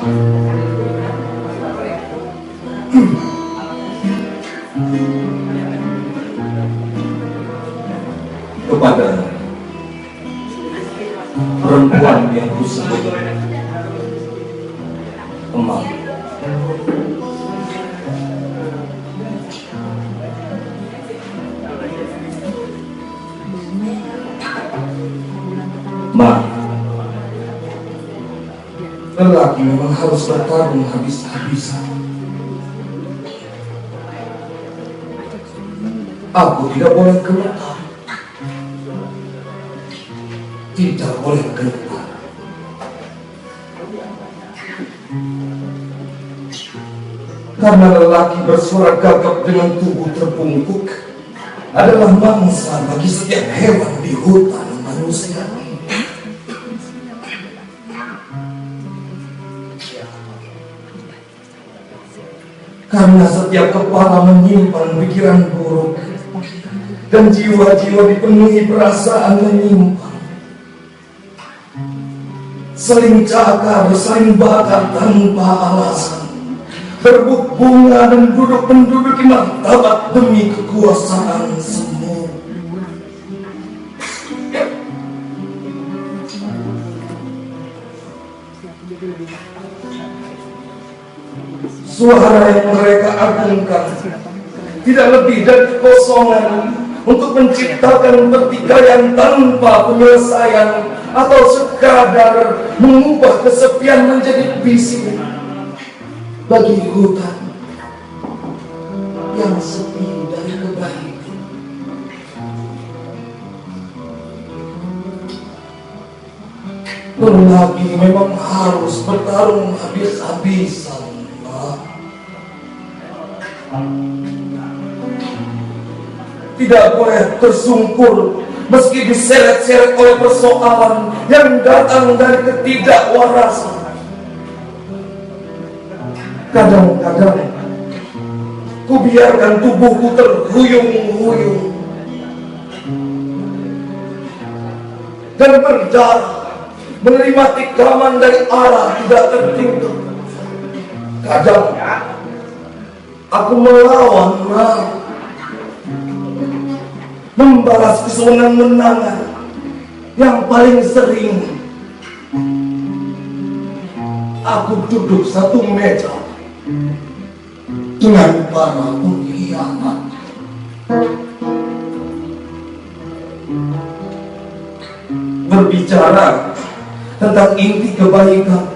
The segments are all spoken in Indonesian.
Kepada perempuan yang kusebut Emang, Ma, lelaki memang harus bertarung habis-habisan. Aku tidak boleh gemetar, tidak boleh gentar. Karena lelaki bersuara gagap dengan tubuh terbungkuk adalah mangsa bagi setiap hewan di hutan manusia. Karena setiap kepala menyimpan pikiran buruk dan jiwa-jiwa dipenuhi perasaan menyimpang, saling cakar, saling bakar tanpa alasan, berebut bunga dan duduk menduduki martabat demi kekuasaan semu. Suara yang mereka agungkan tidak lebih dari kekosongan untuk menciptakan pertikaian tanpa penyelesaian, atau sekadar mengubah kesepian menjadi bising bagi hutan yang sepi dari kebaikan. Lelaki memang harus bertarung habis-habisan. Tidak boleh tersungkur meski diseret-seret oleh persoalan yang datang dari ketidakwarasan. Kadang-kadang ku biarkan tubuhku terhuyung-huyung dan berdarah, menerima tikaman dari arah tidak tertentu. Kadang aku melawan membalas kesenangan-menangan. Yang paling sering aku duduk satu meja dengan para pengkhianat. Berbicara tentang inti kebaikan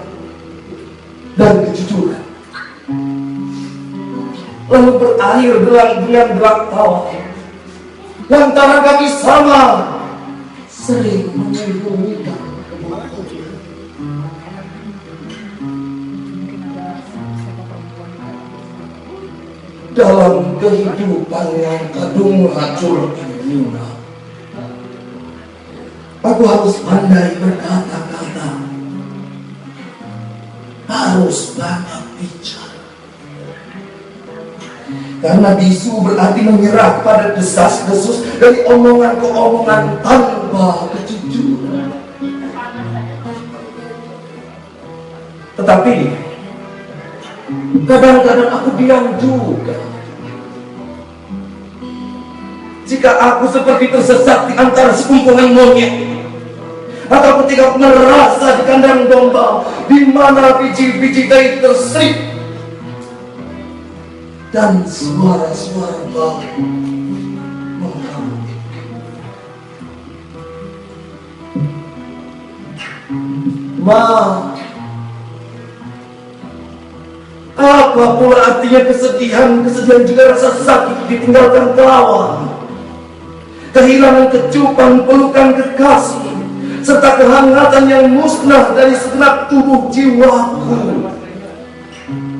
dan kejujuran, lalu berakhir dengan belak tawa lantaran kami sama sering menyembunyikan kebohongan. Dalam kehidupan yang kadung hancur ini, aku harus pandai berkata-kata, harus banyak bicara. Karena bisu berarti menyerah pada desas-desus dari omongan ke omongan tanpa kejujuran. Tetapi kadang-kadang aku diam juga. Jika aku seperti tersesat di antara sekumpulan monyet, atau ketika merasa di kandang domba di mana biji-biji tai terselip dan suara-suara bau mengganggu. Apa pula artinya kesedihan juga rasa sakit ditinggalkan kawan, kehilangan kecupan pelukan kekasih, serta kehangatan yang musnah dari segenap tubuh jiwaku.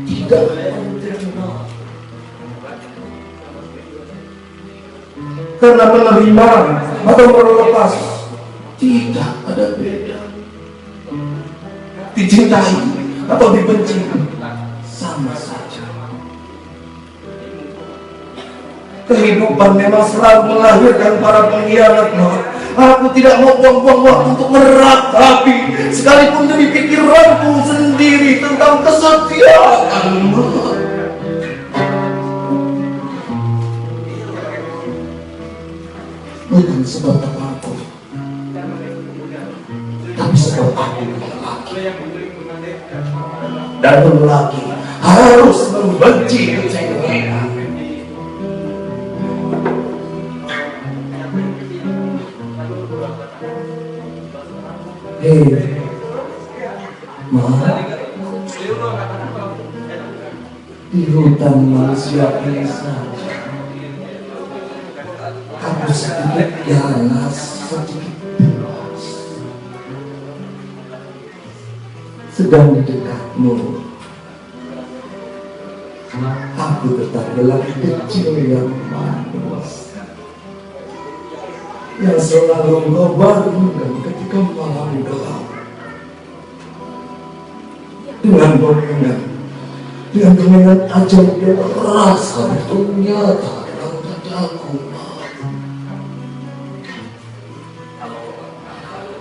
Tidak karena menerima atau melepas tidak ada beda. Dicintai atau dibenci sama saja. Kehidupan memang selalu melahirkan para pengkhianat. Aku tidak mau buang-buang waktu untuk meratapi, sekalipun demi pikiranku sendiri, tentang dengan kesetiaanmu. Bukan sebab aku, tapi sebab aku lelaki. Dan lelaki harus membenci kecengengan. Hei, Ma, di hutan manusia ini saja aku sedikit ganas, sedikit bebas. Sedang di dekatmu, aku tetap lelaki kecil yang manis, yang selalu engkau bangunkan ketika malam gelap. Dengan pengingat ajaib yang rasa ternyata dalam dadaku.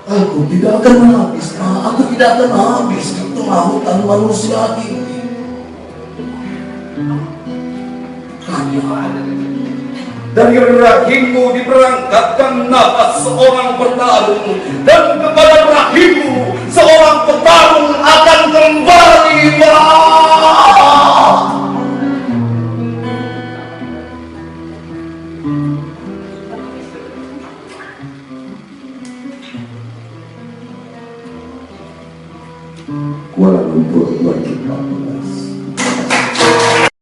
Aku tidak akan habis, aku tidak akan habis di tengah hutan manusia ini. Hanya dari rahimmu diperangkatkan nafas seorang petarung, dan kepada rahimmu seorang petarung akan kembali.